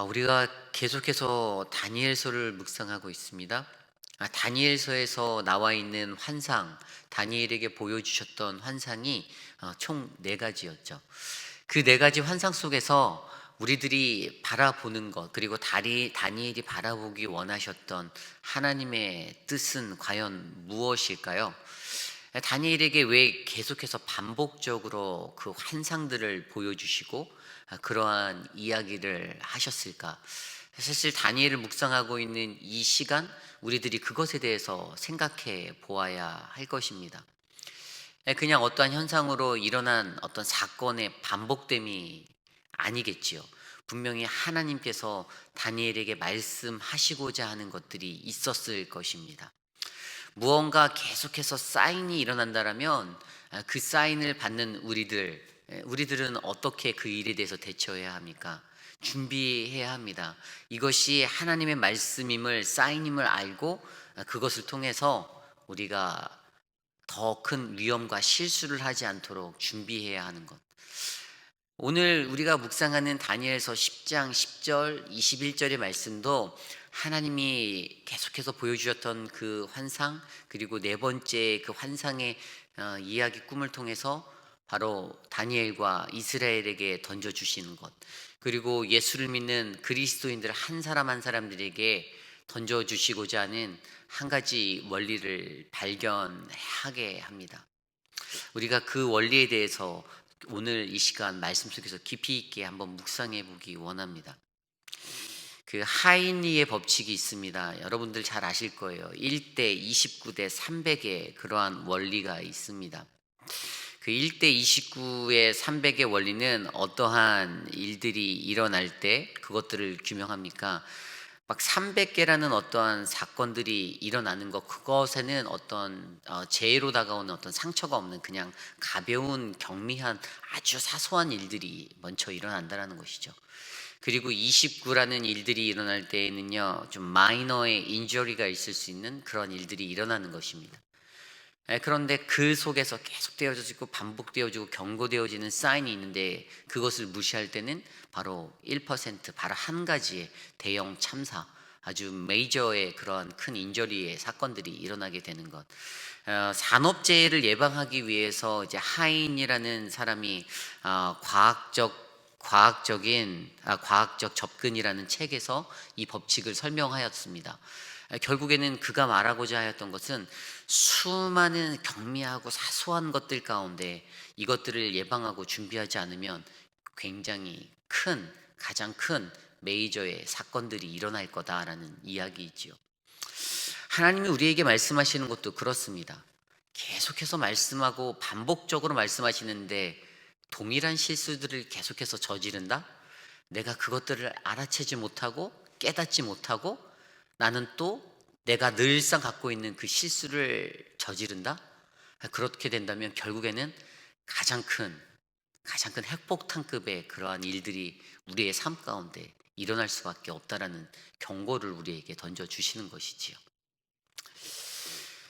우리가 계속해서 다니엘서를 묵상하고 있습니다. 다니엘서에서 나와 있는 환상, 다니엘에게 보여주셨던 환상이 총 네 가지였죠. 그 네 가지 환상 속에서 우리들이 바라보는 것, 그리고 다니엘이 바라보기 원하셨던 하나님의 뜻은 과연 무엇일까요? 다니엘에게 왜 계속해서 반복적으로 그 환상들을 보여주시고 그러한 이야기를 하셨을까? 사실 다니엘을 묵상하고 있는 이 시간, 우리들이 그것에 대해서 생각해 보아야 할 것입니다. 그냥 어떠한 현상으로 일어난 어떤 사건의 반복됨이 아니겠지요. 분명히 하나님께서 다니엘에게 말씀하시고자 하는 것들이 있었을 것입니다. 무언가 계속해서 사인이 일어난다라면 그 사인을 받는 우리들은 어떻게 그 일에 대해서 대처해야 합니까? 준비해야 합니다. 이것이 하나님의 말씀임을, 사인임을 알고 그것을 통해서 우리가 더 큰 위험과 실수를 하지 않도록 준비해야 하는 것. 오늘 우리가 묵상하는 다니엘서 10장 10절, 21절의 말씀도 하나님이 계속해서 보여주셨던 그 환상, 그리고 네 번째 그 환상의 이야기 꿈을 통해서 바로 다니엘과 이스라엘에게 던져주시는 것, 그리고 예수를 믿는 그리스도인들 한 사람 한 사람들에게 던져주시고자 하는 한 가지 원리를 발견하게 합니다. 우리가 그 원리에 대해서 오늘 이 시간 말씀 속에서 깊이 있게 한번 묵상해 보기 원합니다. 그 하인리의 법칙이 있습니다. 여러분들 잘 아실 거예요. 1대 29대 300의 그러한 원리가 있습니다. 그 1대 29의 300의 원리는 어떠한 일들이 일어날 때 그것들을 규명합니까? 막 300개라는 어떠한 사건들이 일어나는 것, 그것에는 어떤 재해로 다가오는 어떤 상처가 없는 그냥 가벼운 경미한 아주 사소한 일들이 먼저 일어난다라는 것이죠. 그리고 29라는 일들이 일어날 때에는요, 좀 마이너의 인저리가 있을 수 있는 그런 일들이 일어나는 것입니다. 그런데 그 속에서 계속 되어지고 반복되어지고 경고되어지는 사인이 있는데 그것을 무시할 때는 바로 1%, 바로 한 가지의 대형 참사, 아주 메이저의 그러한 큰 인저리의 사건들이 일어나게 되는 것. 산업재해를 예방하기 위해서 이제 하인이라는 사람이 과학적 접근이라는 책에서 이 법칙을 설명하였습니다. 결국에는 그가 말하고자 하였던 것은 수많은 경미하고 사소한 것들 가운데 이것들을 예방하고 준비하지 않으면 굉장히 가장 큰 메이저의 사건들이 일어날 거다라는 이야기이지요. 하나님이 우리에게 말씀하시는 것도 그렇습니다. 계속해서 말씀하고 반복적으로 말씀하시는데 동일한 실수들을 계속해서 저지른다? 내가 그것들을 알아채지 못하고 깨닫지 못하고 나는 또 내가 늘상 갖고 있는 그 실수를 저지른다? 그렇게 된다면 결국에는 가장 큰 핵폭탄급의 그러한 일들이 우리의 삶 가운데 일어날 수밖에 없다라는 경고를 우리에게 던져주시는 것이지요.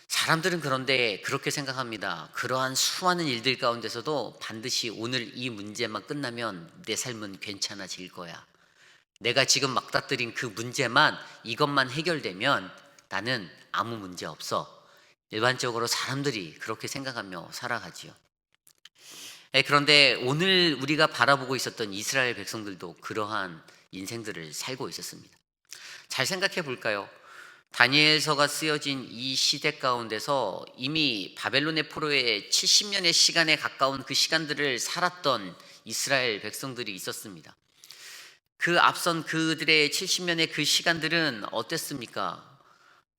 사람들은 그런데 그렇게 생각합니다. 그러한 수많은 일들 가운데서도 반드시 오늘 이 문제만 끝나면 내 삶은 괜찮아질 거야. 내가 지금 막다뜨린 그 문제만, 이것만 해결되면 나는 아무 문제 없어. 일반적으로 사람들이 그렇게 생각하며 살아가지요. 그런데 오늘 우리가 바라보고 있었던 이스라엘 백성들도 그러한 인생들을 살고 있었습니다. 잘 생각해 볼까요? 다니엘서가 쓰여진 이 시대 가운데서 이미 바벨론의 포로의 70년의 시간에 가까운 그 시간들을 살았던 이스라엘 백성들이 있었습니다. 그 앞선 그들의 70년의 그 시간들은 어땠습니까?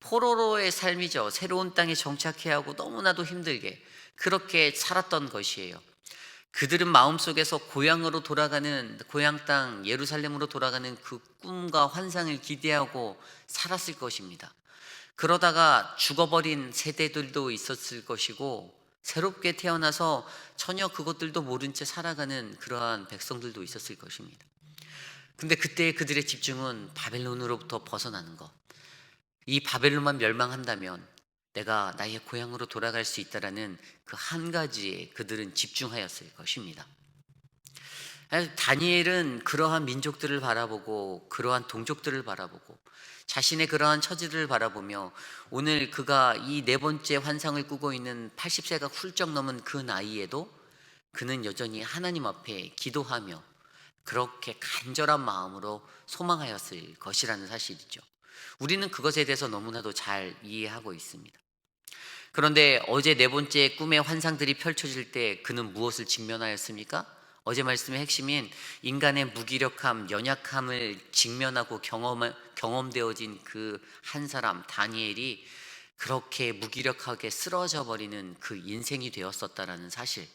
포로로의 삶이죠. 새로운 땅에 정착해야 하고 너무나도 힘들게 그렇게 살았던 것이에요. 그들은 마음속에서 고향 땅 예루살렘으로 돌아가는 그 꿈과 환상을 기대하고 살았을 것입니다. 그러다가 죽어버린 세대들도 있었을 것이고 새롭게 태어나서 전혀 그것들도 모른 채 살아가는 그러한 백성들도 있었을 것입니다. 근데 그때 그들의 집중은 바벨론으로부터 벗어나는 것. 이 바벨론만 멸망한다면 내가 나의 고향으로 돌아갈 수 있다라는 그 한 가지에 그들은 집중하였을 것입니다. 다니엘은 그러한 민족들을 바라보고 그러한 동족들을 바라보고 자신의 그러한 처지들을 바라보며 오늘 그가 이 네 번째 환상을 꾸고 있는 80세가 훌쩍 넘은 그 나이에도 그는 여전히 하나님 앞에 기도하며 그렇게 간절한 마음으로 소망하였을 것이라는 사실이죠. 우리는 그것에 대해서 너무나도 잘 이해하고 있습니다. 그런데 어제 네 번째 꿈의 환상들이 펼쳐질 때 그는 무엇을 직면하였습니까? 어제 말씀의 핵심인 인간의 무기력함, 연약함을 직면하고 경험되어진 그 한 사람 다니엘이 그렇게 무기력하게 쓰러져 버리는 그 인생이 되었었다라는 사실,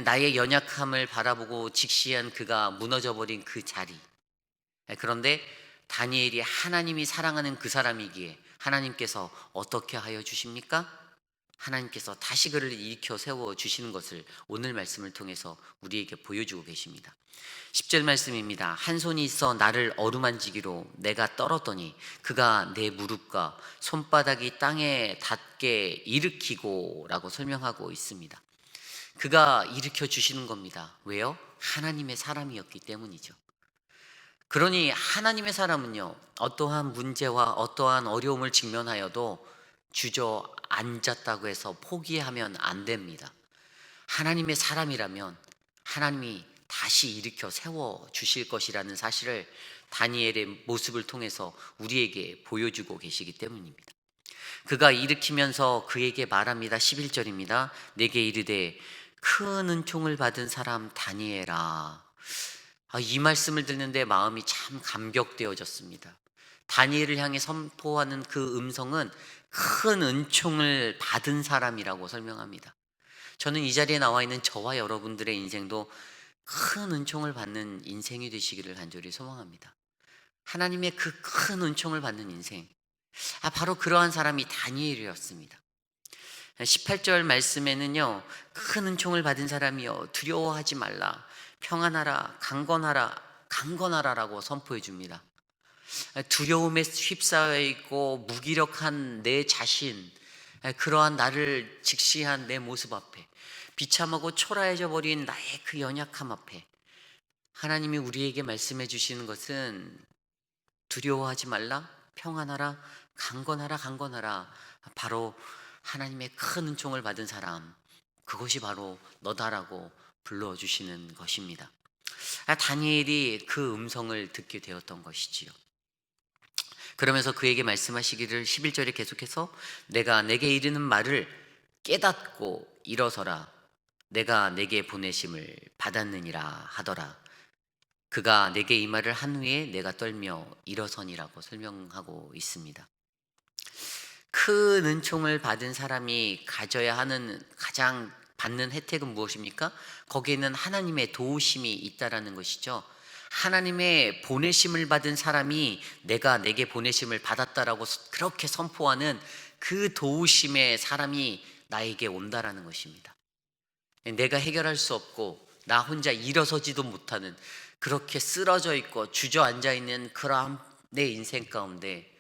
나의 연약함을 바라보고 직시한 그가 무너져 버린 그 자리. 그런데 다니엘이 하나님이 사랑하는 그 사람이기에 하나님께서 어떻게 하여 주십니까? 하나님께서 다시 그를 일으켜 세워 주시는 것을 오늘 말씀을 통해서 우리에게 보여주고 계십니다. 10절 말씀입니다. 한 손이 있어 나를 어루만지기로 내가 떨었더니 그가 내 무릎과 손바닥이 땅에 닿게 일으키고 라고 설명하고 있습니다. 그가 일으켜 주시는 겁니다. 왜요? 하나님의 사람이었기 때문이죠. 그러니 하나님의 사람은요, 어떠한 문제와 어떠한 어려움을 직면하여도 주저앉았다고 해서 포기하면 안 됩니다. 하나님의 사람이라면 하나님이 다시 일으켜 세워 주실 것이라는 사실을 다니엘의 모습을 통해서 우리에게 보여주고 계시기 때문입니다. 그가 일으키면서 그에게 말합니다. 11절입니다. 내게 이르되 큰 은총을 받은 사람 다니엘아. 이 말씀을 듣는데 마음이 참 감격되어졌습니다. 다니엘을 향해 선포하는 그 음성은 큰 은총을 받은 사람이라고 설명합니다. 저는 이 자리에 나와 있는 저와 여러분들의 인생도 큰 은총을 받는 인생이 되시기를 간절히 소망합니다. 하나님의 그 큰 은총을 받는 인생, 바로 그러한 사람이 다니엘이었습니다. 18절 말씀에는요, 큰 은총을 받은 사람이여 두려워하지 말라, 평안하라, 강건하라라고 선포해 줍니다. 두려움에 휩싸여 있고 무기력한 내 자신, 그러한 나를 직시한 내 모습 앞에, 비참하고 초라해져 버린 나의 그 연약함 앞에 하나님이 우리에게 말씀해 주시는 것은 두려워하지 말라, 평안하라, 강건하라. 바로 하나님의 큰 은총을 받은 사람, 그것이 바로 너다라고 불러주시는 것입니다. 다니엘이 그 음성을 듣게 되었던 것이지요. 그러면서 그에게 말씀하시기를 11절에 계속해서 내가 내게 이르는 말을 깨닫고 일어서라, 내가 내게 보내심을 받았느니라 하더라. 그가 내게 이 말을 한 후에 내가 떨며 일어서니라고 설명하고 있습니다. 큰 은총을 받은 사람이 가져야 하는 가장 받는 혜택은 무엇입니까? 거기에는 하나님의 도우심이 있다라는 것이죠. 하나님의 보내심을 받은 사람이 내가 내게 보내심을 받았다라고 그렇게 선포하는 그 도우심의 사람이 나에게 온다라는 것입니다. 내가 해결할 수 없고 나 혼자 일어서지도 못하는, 그렇게 쓰러져 있고 주저앉아 있는 그러한 내 인생 가운데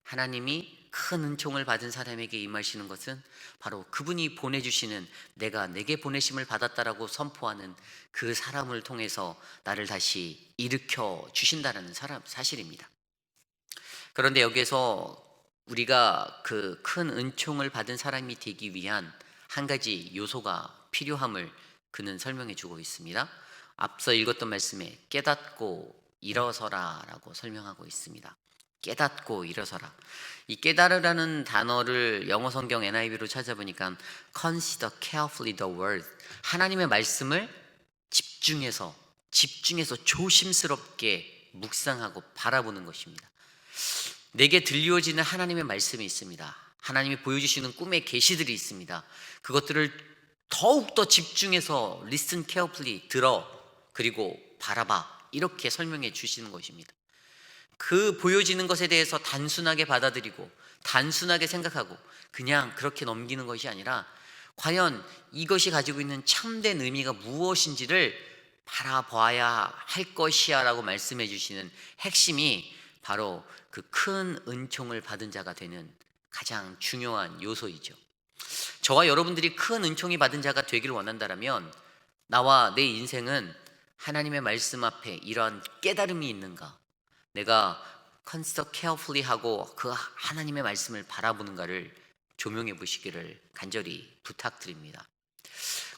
하나님이 큰 은총을 받은 사람에게 임하시는 것은 바로 그분이 보내주시는, 내가 내게 보내심을 받았다라고 선포하는 그 사람을 통해서 나를 다시 일으켜 주신다는 사실입니다. 그런데 여기에서 우리가 그 큰 은총을 받은 사람이 되기 위한 한 가지 요소가 필요함을 그는 설명해 주고 있습니다. 앞서 읽었던 말씀에 깨닫고 일어서라 라고 설명하고 있습니다. 깨닫고 일어서라. 이 깨달으라는 단어를 영어 성경 NIV로 찾아보니까 consider carefully the word, 하나님의 말씀을 집중해서 조심스럽게 묵상하고 바라보는 것입니다. 내게 들려지는 하나님의 말씀이 있습니다. 하나님이 보여주시는 꿈의 계시들이 있습니다. 그것들을 더욱더 집중해서 listen carefully, 들어, 그리고 바라봐, 이렇게 설명해 주시는 것입니다. 그 보여지는 것에 대해서 단순하게 받아들이고 단순하게 생각하고 그냥 그렇게 넘기는 것이 아니라 과연 이것이 가지고 있는 참된 의미가 무엇인지를 바라봐야 할 것이야 라고 말씀해 주시는 핵심이 바로 그 큰 은총을 받은 자가 되는 가장 중요한 요소이죠. 저와 여러분들이 큰 은총이 받은 자가 되기를 원한다면 나와 내 인생은 하나님의 말씀 앞에 이러한 깨달음이 있는가, 내가 consider carefully 하고 그 하나님의 말씀을 바라보는가를 조명해 보시기를 간절히 부탁드립니다.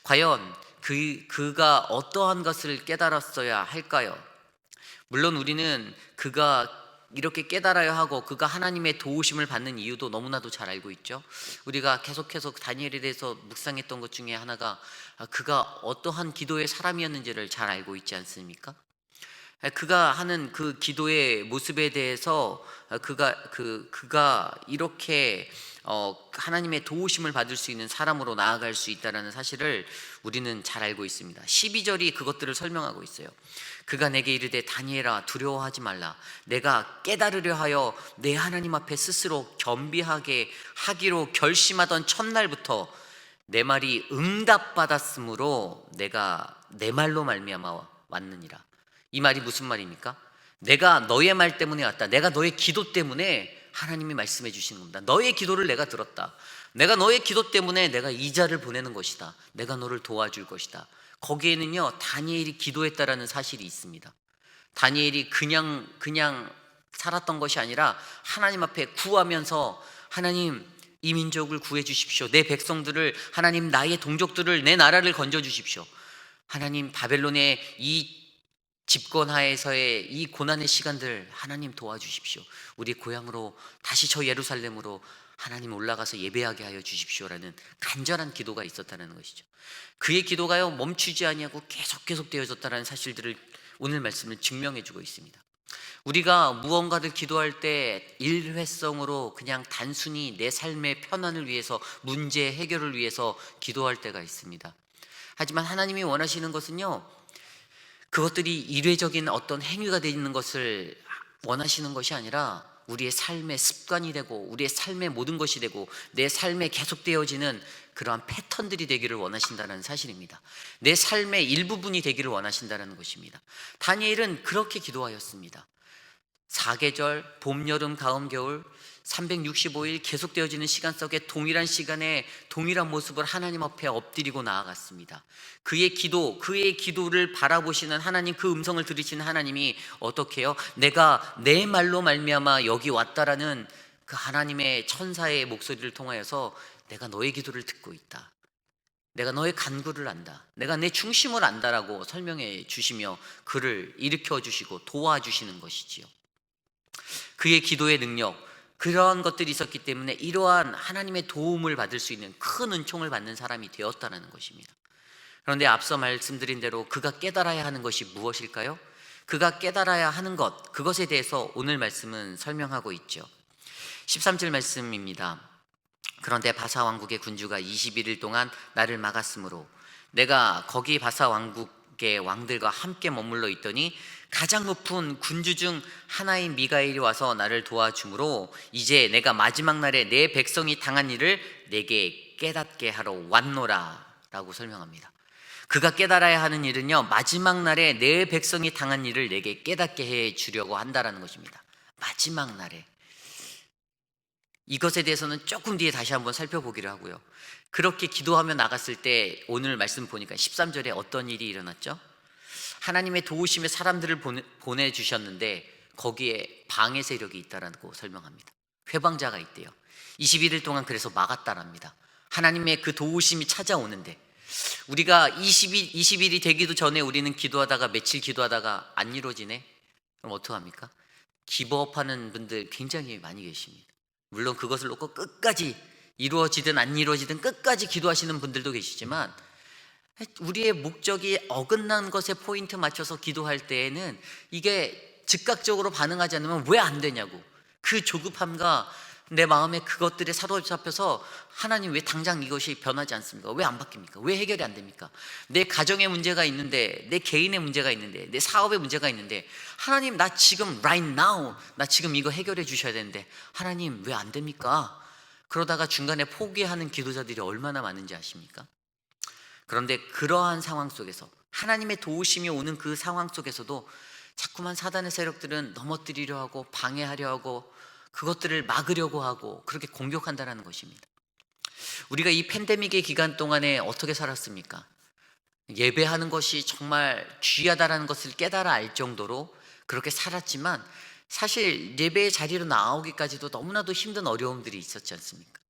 과연 그가 어떠한 것을 깨달았어야 할까요? 물론 우리는 그가 이렇게 깨달아야 하고 그가 하나님의 도우심을 받는 이유도 너무나도 잘 알고 있죠. 우리가 계속해서 다니엘에 대해서 묵상했던 것 중에 하나가 그가 어떠한 기도의 사람이었는지를 잘 알고 있지 않습니까? 그가 하는 그 기도의 모습에 대해서 그가 이렇게 하나님의 도우심을 받을 수 있는 사람으로 나아갈 수 있다는 사실을 우리는 잘 알고 있습니다. 12절이 그것들을 설명하고 있어요. 그가 내게 이르되 다니엘아 두려워하지 말라. 내가 깨달으려 하여 내 하나님 앞에 스스로 겸비하게 하기로 결심하던 첫날부터 내 말이 응답받았으므로 내가 내 말로 말미암아 왔느니라. 이 말이 무슨 말입니까? 내가 너의 말 때문에 왔다. 내가 너의 기도 때문에 하나님이 말씀해 주시는 겁니다. 너의 기도를 내가 들었다. 내가 너의 기도 때문에 내가 이자를 보내는 것이다. 내가 너를 도와줄 것이다. 거기에는요 다니엘이 기도했다라는 사실이 있습니다. 다니엘이 그냥 살았던 것이 아니라 하나님 앞에 구하면서 하나님 이 민족을 구해 주십시오. 내 백성들을, 하나님 나의 동족들을, 내 나라를 건져 주십시오. 하나님 바벨론의 이 집권하에서의 이 고난의 시간들 하나님 도와주십시오. 우리 고향으로 다시 저 예루살렘으로 하나님 올라가서 예배하게 하여 주십시오라는 간절한 기도가 있었다는 것이죠. 그의 기도가요 멈추지 아니하고 계속 되어졌다는 사실들을 오늘 말씀을 증명해 주고 있습니다. 우리가 무언가를 기도할 때 일회성으로 그냥 단순히 내 삶의 편안을 위해서, 문제 해결을 위해서 기도할 때가 있습니다. 하지만 하나님이 원하시는 것은요 그것들이 일회적인 어떤 행위가 되는 것을 원하시는 것이 아니라 우리의 삶의 습관이 되고 우리의 삶의 모든 것이 되고 내 삶에 계속되어지는 그러한 패턴들이 되기를 원하신다는 사실입니다. 내 삶의 일부분이 되기를 원하신다는 것입니다. 다니엘은 그렇게 기도하였습니다. 4계절, 봄, 여름, 가을, 겨울 365일 계속되어지는 시간 속에 동일한 시간에 동일한 모습을 하나님 앞에 엎드리고 나아갔습니다. 그의 기도를 바라보시는 하나님, 그 음성을 들으시는 하나님이 어떻게 해요? 내가 내 말로 말미암아 여기 왔다라는 그 하나님의 천사의 목소리를 통하여서 내가 너의 기도를 듣고 있다. 내가 너의 간구를 안다. 내가 내 중심을 안다라고 설명해 주시며 그를 일으켜 주시고 도와주시는 것이지요. 그의 기도의 능력, 그러한 것들이 있었기 때문에 이러한 하나님의 도움을 받을 수 있는 큰 은총을 받는 사람이 되었다는 것입니다. 그런데 앞서 말씀드린 대로 그가 깨달아야 하는 것이 무엇일까요? 그가 깨달아야 하는 것, 그것에 대해서 오늘 말씀은 설명하고 있죠. 13절 말씀입니다. 그런데 바사 왕국의 군주가 21일 동안 나를 막았으므로 내가 거기 바사 왕국의 왕들과 함께 머물러 있더니 가장 높은 군주 중 하나인 미가엘이 와서 나를 도와주므로 이제 내가 마지막 날에 내 백성이 당한 일을 내게 깨닫게 하러 왔노라 라고 설명합니다. 그가 깨달아야 하는 일은요 마지막 날에 내 백성이 당한 일을 내게 깨닫게 해 주려고 한다라는 것입니다. 마지막 날에. 이것에 대해서는 조금 뒤에 다시 한번 살펴보기로 하고요. 그렇게 기도하며 나갔을 때 오늘 말씀 보니까 13절에 어떤 일이 일어났죠? 하나님의 도우심에 사람들을 보내주셨는데 거기에 방해 세력이 있다라고 설명합니다. 회방자가 있대요. 21일 동안 그래서 막았다랍니다. 하나님의 그 도우심이 찾아오는데 우리가 20일이 되기도 전에 우리는 기도하다가 며칠 기도하다가 안 이루어지네? 그럼 어떡합니까? 기버업하는 분들 굉장히 많이 계십니다. 물론 그것을 놓고 끝까지 이루어지든 안 이루어지든 끝까지 기도하시는 분들도 계시지만 우리의 목적이 어긋난 것에 포인트 맞춰서 기도할 때에는 이게 즉각적으로 반응하지 않으면 왜 안 되냐고, 그 조급함과 내 마음에 그것들에 사로잡혀서 하나님 왜 당장 이것이 변하지 않습니까? 왜 안 바뀝니까? 왜 해결이 안 됩니까? 내 가정에 문제가 있는데, 내 개인의 문제가 있는데, 내 사업에 문제가 있는데 하나님 나 지금 right now 나 지금 이거 해결해 주셔야 되는데 하나님 왜 안 됩니까? 그러다가 중간에 포기하는 기도자들이 얼마나 많은지 아십니까? 그런데 그러한 상황 속에서 하나님의 도우심이 오는 그 상황 속에서도 자꾸만 사단의 세력들은 넘어뜨리려 하고 방해하려 하고 그것들을 막으려고 하고 그렇게 공격한다는 것입니다. 우리가 이 팬데믹의 기간 동안에 어떻게 살았습니까? 예배하는 것이 정말 귀하다라는 것을 깨달아 알 정도로 그렇게 살았지만, 사실 예배의 자리로 나오기까지도 너무나도 힘든 어려움들이 있었지 않습니까?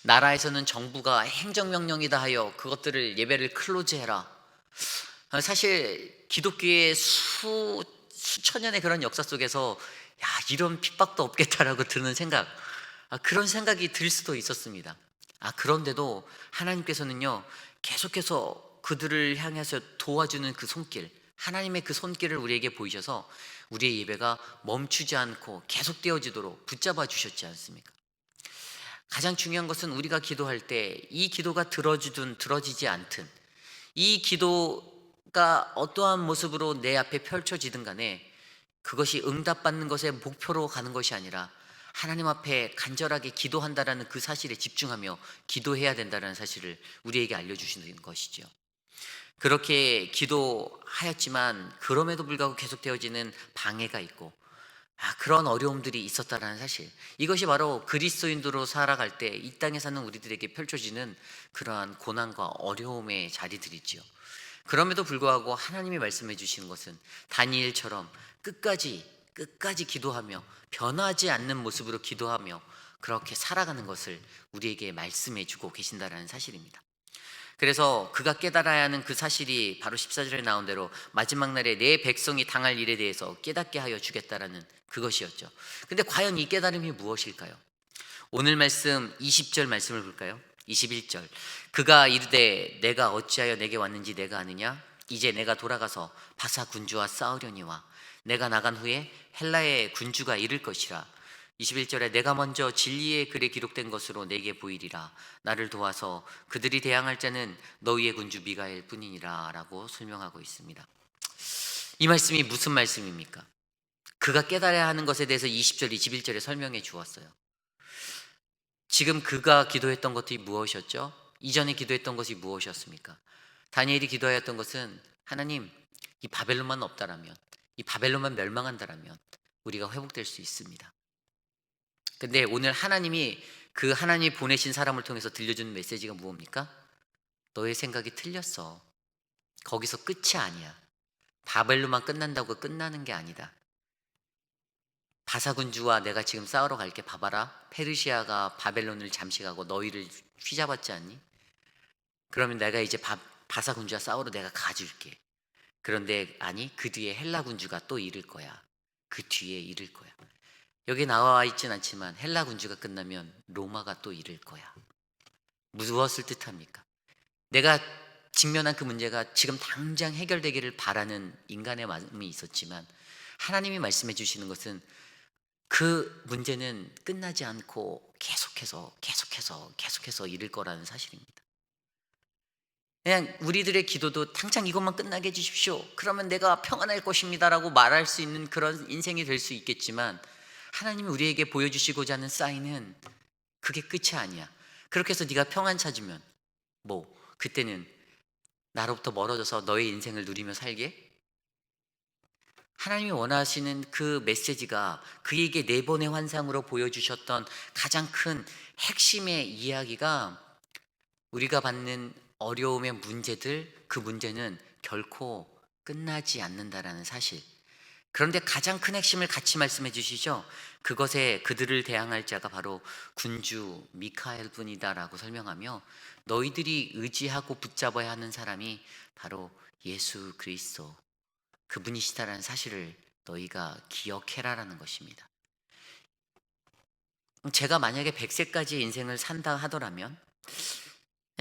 나라에서는 정부가 행정명령이다 하여 그것들을 예배를 클로즈해라. 사실 기독교의 수천 년의 그런 역사 속에서 야, 이런 핍박도 없겠다라고 드는 생각, 그런 생각이 들 수도 있었습니다. 그런데도 하나님께서는요, 계속해서 그들을 향해서 도와주는 그 손길, 하나님의 그 손길을 우리에게 보이셔서 우리의 예배가 멈추지 않고 계속되어지도록 붙잡아 주셨지 않습니까? 가장 중요한 것은 우리가 기도할 때 이 기도가 들어주든 들어지지 않든, 이 기도가 어떠한 모습으로 내 앞에 펼쳐지든 간에 그것이 응답받는 것의 목표로 가는 것이 아니라 하나님 앞에 간절하게 기도한다라는 그 사실에 집중하며 기도해야 된다는 사실을 우리에게 알려주시는 것이죠. 그렇게 기도하였지만 그럼에도 불구하고 계속되어지는 방해가 있고, 그런 어려움들이 있었다는 사실, 이것이 바로 그리스도인으로 살아갈 때 이 땅에 사는 우리들에게 펼쳐지는 그러한 고난과 어려움의 자리들이지요. 그럼에도 불구하고 하나님이 말씀해 주시는 것은 다니엘처럼 끝까지 기도하며 변하지 않는 모습으로 기도하며 그렇게 살아가는 것을 우리에게 말씀해 주고 계신다는 사실입니다. 그래서 그가 깨달아야 하는 그 사실이 바로 14절에 나온 대로 마지막 날에 내 백성이 당할 일에 대해서 깨닫게 하여 주겠다라는 그것이었죠. 근데 과연 이 깨달음이 무엇일까요? 오늘 말씀 20절 말씀을 볼까요? 21절, 그가 이르되 내가 어찌하여 내게 왔는지 내가 아느냐? 이제 내가 돌아가서 바사 군주와 싸우려니와 내가 나간 후에 헬라의 군주가 이를 것이라. 21절에 내가 먼저 진리의 글에 기록된 것으로 내게 보이리라. 나를 도와서 그들이 대항할 자는 너희의 군주 미가엘 뿐이니라 라고 설명하고 있습니다. 이 말씀이 무슨 말씀입니까? 그가 깨달아야 하는 것에 대해서 20절 21절에 설명해 주었어요. 지금 그가 기도했던 것이 무엇이었죠? 이전에 기도했던 것이 무엇이었습니까? 다니엘이 기도하였던 것은 하나님, 이 바벨론만 없다라면, 이 바벨론만 멸망한다라면 우리가 회복될 수 있습니다. 근데 오늘 하나님이 그 하나님이 보내신 사람을 통해서 들려주는 메시지가 무엇입니까? 너의 생각이 틀렸어. 거기서 끝이 아니야. 바벨론만 끝난다고 끝나는 게 아니다. 바사군주와 내가 지금 싸우러 갈게. 봐봐라, 페르시아가 바벨론을 잠식하고 너희를 휘잡았지 않니? 그러면 내가 이제 바사군주와 싸우러 내가 가줄게. 그런데 아니, 그 뒤에 헬라군주가 또 이를 거야. 그 뒤에 이를 거야. 여기 나와 있진 않지만 헬라 군주가 끝나면 로마가 또 이를 거야. 무엇을 뜻합니까? 내가 직면한 그 문제가 지금 당장 해결되기를 바라는 인간의 마음이 있었지만, 하나님이 말씀해 주시는 것은 그 문제는 끝나지 않고 계속해서 이를 거라는 사실입니다. 그냥 우리들의 기도도 당장 이것만 끝나게 해주십시오, 그러면 내가 평안할 것입니다라고 말할 수 있는 그런 인생이 될 수 있겠지만, 하나님이 우리에게 보여주시고자 하는 사인은 그게 끝이 아니야. 그렇게 해서 네가 평안 찾으면 그때는 나로부터 멀어져서 너의 인생을 누리며 살게? 하나님이 원하시는 그 메시지가 그에게 네 번의 환상으로 보여주셨던 가장 큰 핵심의 이야기가, 우리가 받는 어려움의 문제들, 그 문제는 결코 끝나지 않는다라는 사실. 그런데 가장 큰 핵심을 같이 말씀해 주시죠. 그것에 그들을 대항할 자가 바로 군주 미카엘 뿐이다라고 설명하며, 너희들이 의지하고 붙잡아야 하는 사람이 바로 예수 그리스도, 그분이시다라는 사실을 너희가 기억해라라는 것입니다. 제가 만약에 100세까지 인생을 산다 하더라면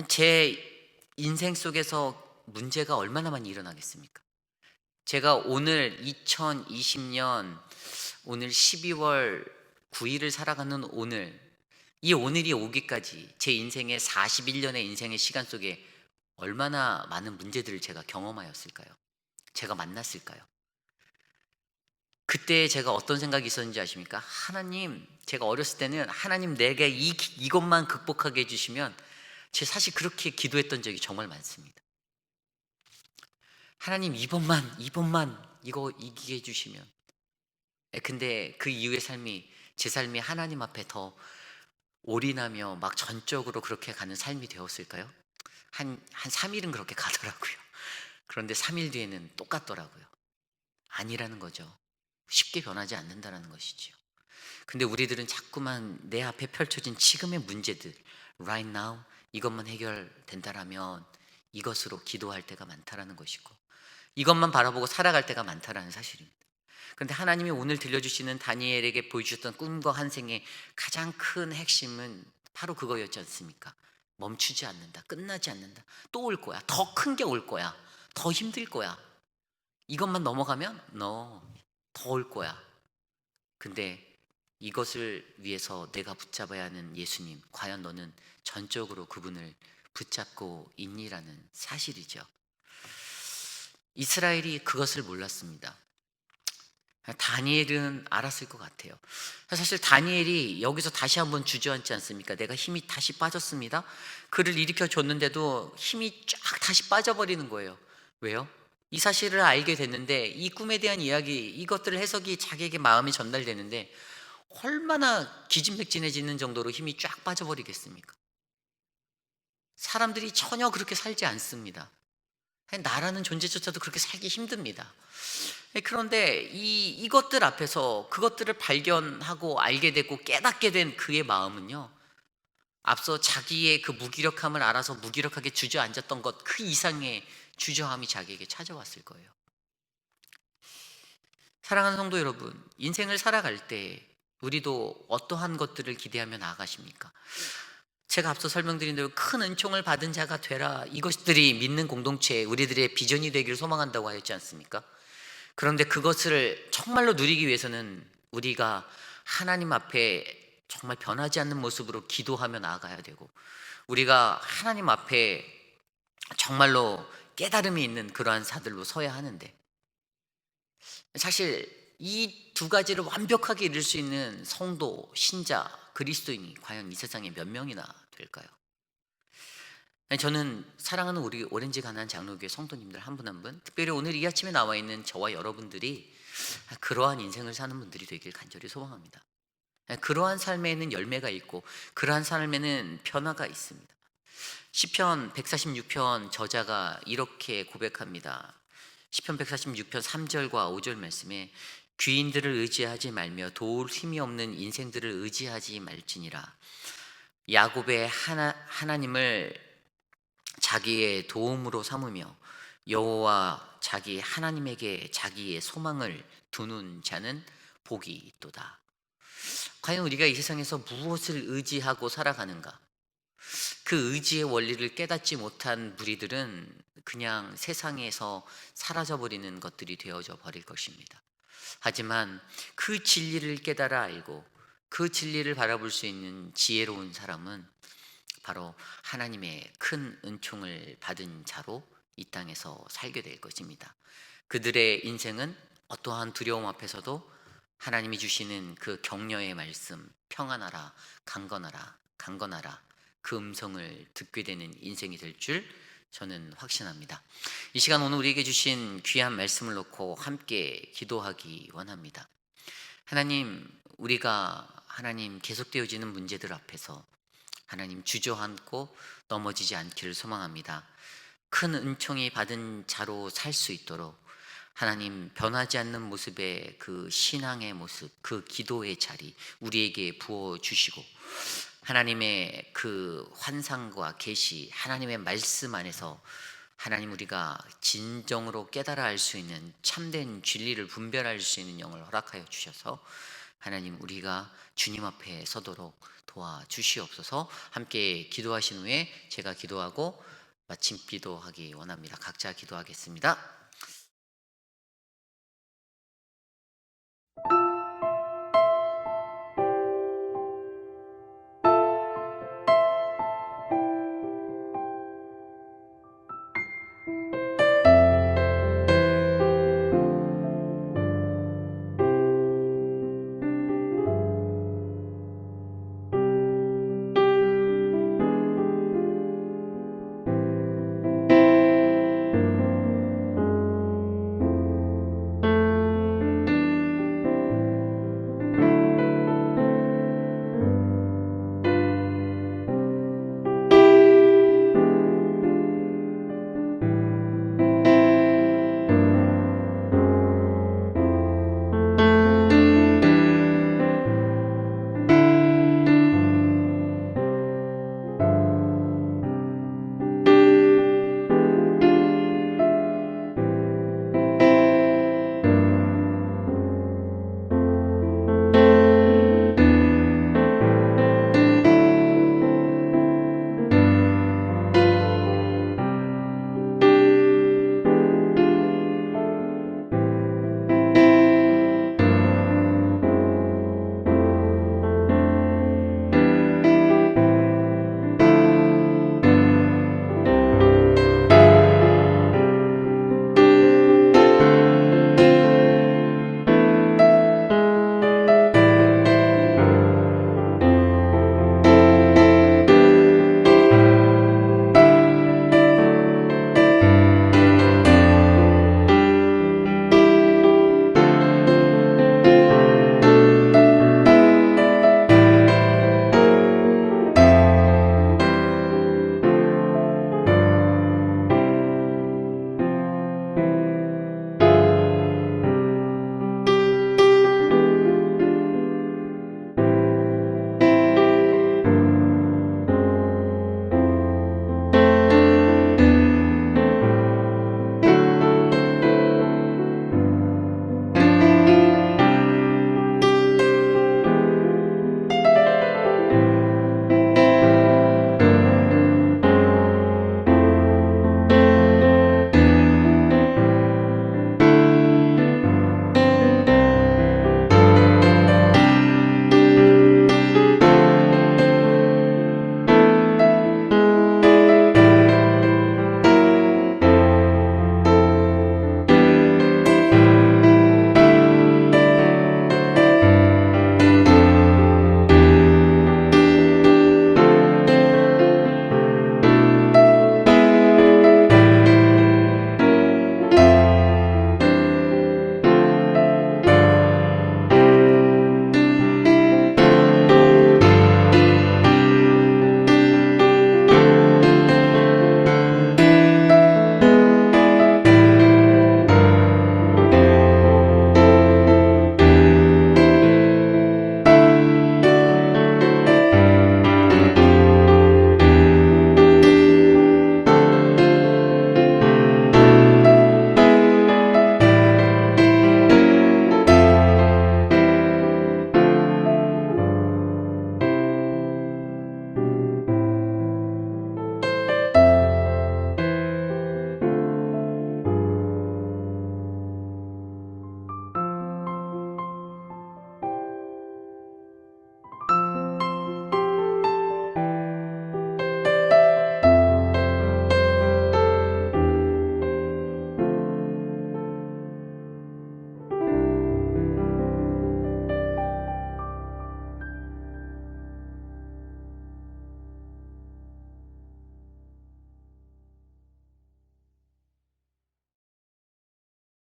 제 인생 속에서 문제가 얼마나 많이 일어나겠습니까? 제가 오늘 2020년 오늘 12월 9일을 살아가는 오늘, 이 오늘이 오기까지 제 인생의 41년의 인생의 시간 속에 얼마나 많은 문제들을 제가 경험하였을까요? 제가 만났을까요? 그때 제가 어떤 생각이 있었는지 아십니까? 하나님, 제가 어렸을 때는 하나님 내게 이것만 극복하게 해주시면, 제가 사실 그렇게 기도했던 적이 정말 많습니다. 하나님, 이번만 이거 이기게 해주시면. 근데 그 이후의 삶이, 제 삶이 하나님 앞에 더 올인하며 막 전적으로 그렇게 가는 삶이 되었을까요? 한 3일은 그렇게 가더라고요. 그런데 3일 뒤에는 똑같더라고요. 아니라는 거죠. 쉽게 변하지 않는다라는 것이지요. 근데 우리들은 자꾸만 내 앞에 펼쳐진 지금의 문제들, right now, 이것만 해결된다라면 이것으로 기도할 때가 많다라는 것이고, 이것만 바라보고 살아갈 때가 많다라는 사실입니다. 그런데 하나님이 오늘 들려주시는 다니엘에게 보여주셨던 꿈과 환생의 가장 큰 핵심은 바로 그거였지 않습니까? 멈추지 않는다, 끝나지 않는다, 또 올 거야, 더 큰 게 올 거야, 더 힘들 거야, 이것만 넘어가면 너 더 올 거야. 근데 이것을 위해서 내가 붙잡아야 하는 예수님, 과연 너는 전적으로 그분을 붙잡고 있니라는 사실이죠. 이스라엘이 그것을 몰랐습니다. 다니엘은 알았을 것 같아요. 사실 다니엘이 여기서 다시 한번 주저앉지 않습니까? 내가 힘이 다시 빠졌습니다. 그를 일으켜 줬는데도 힘이 쫙 다시 빠져버리는 거예요. 왜요? 이 사실을 알게 됐는데 이 꿈에 대한 이야기, 이것들을 해석이 자기에게 마음이 전달되는데 얼마나 기진맥진해지는 정도로 힘이 쫙 빠져버리겠습니까? 사람들이 전혀 그렇게 살지 않습니다. 나라는 존재조차도 그렇게 살기 힘듭니다. 그런데 이것들 앞에서 그것들을 발견하고 알게 되고 깨닫게 된 그의 마음은요, 앞서 자기의 그 무기력함을 알아서 무기력하게 주저앉았던 것 그 이상의 주저함이 자기에게 찾아왔을 거예요. 사랑하는 성도 여러분, 인생을 살아갈 때 우리도 어떠한 것들을 기대하며 나아가십니까? 제가 앞서 설명드린 대로 큰 은총을 받은 자가 되라, 이것들이 믿는 공동체, 우리들의 비전이 되기를 소망한다고 하였지 않습니까? 그런데 그것을 정말로 누리기 위해서는 우리가 하나님 앞에 정말 변하지 않는 모습으로 기도하며 나아가야 되고, 우리가 하나님 앞에 정말로 깨달음이 있는 그러한 자들로 서야 하는데, 사실 이 두 가지를 완벽하게 이룰 수 있는 성도, 신자, 그리스도인이 과연 이 세상에 몇 명이나 될까요? 저는 사랑하는 우리 오렌지 가난 장로교회 성도님들 한 분 한 분, 특별히 오늘 이 아침에 나와 있는 저와 여러분들이 그러한 인생을 사는 분들이 되길 간절히 소망합니다. 그러한 삶에는 열매가 있고 그러한 삶에는 변화가 있습니다. 시편 146편 저자가 이렇게 고백합니다. 시편 146편 3절과 5절 말씀에 귀인들을 의지하지 말며 도울 힘이 없는 인생들을 의지하지 말지니라. 야곱의 하나님을 자기의 도움으로 삼으며 여호와 자기 하나님에게 자기의 소망을 두는 자는 복이 있도다. 과연 우리가 이 세상에서 무엇을 의지하고 살아가는가? 그 의지의 원리를 깨닫지 못한 무리들은 그냥 세상에서 사라져버리는 것들이 되어져 버릴 것입니다. 하지만 그 진리를 깨달아 알고 그 진리를 바라볼 수 있는 지혜로운 사람은 바로 하나님의 큰 은총을 받은 자로 이 땅에서 살게 될 것입니다. 그들의 인생은 어떠한 두려움 앞에서도 하나님이 주시는 그 격려의 말씀, 평안하라, 강건하라, 강건하라, 그 음성을 듣게 되는 인생이 될 줄 저는 확신합니다. 이 시간 오늘 우리에게 주신 귀한 말씀을 놓고 함께 기도하기 원합니다. 하나님, 우리가 하나님 계속되어지는 문제들 앞에서 하나님 주저앉고 넘어지지 않기를 소망합니다. 큰 은총이 받은 자로 살 수 있도록 하나님 변하지 않는 모습의 그 신앙의 모습, 그 기도의 자리 우리에게 부어 주시고, 하나님의 그 환상과 계시, 하나님의 말씀 안에서 하나님 우리가 진정으로 깨달아 알 수 있는 참된 진리를 분별할 수 있는 영을 허락하여 주셔서 하나님 우리가 주님 앞에 서도록 도와주시옵소서. 함께 기도하신 후에 제가 기도하고 마침 기도하기 원합니다. 각자 기도하겠습니다.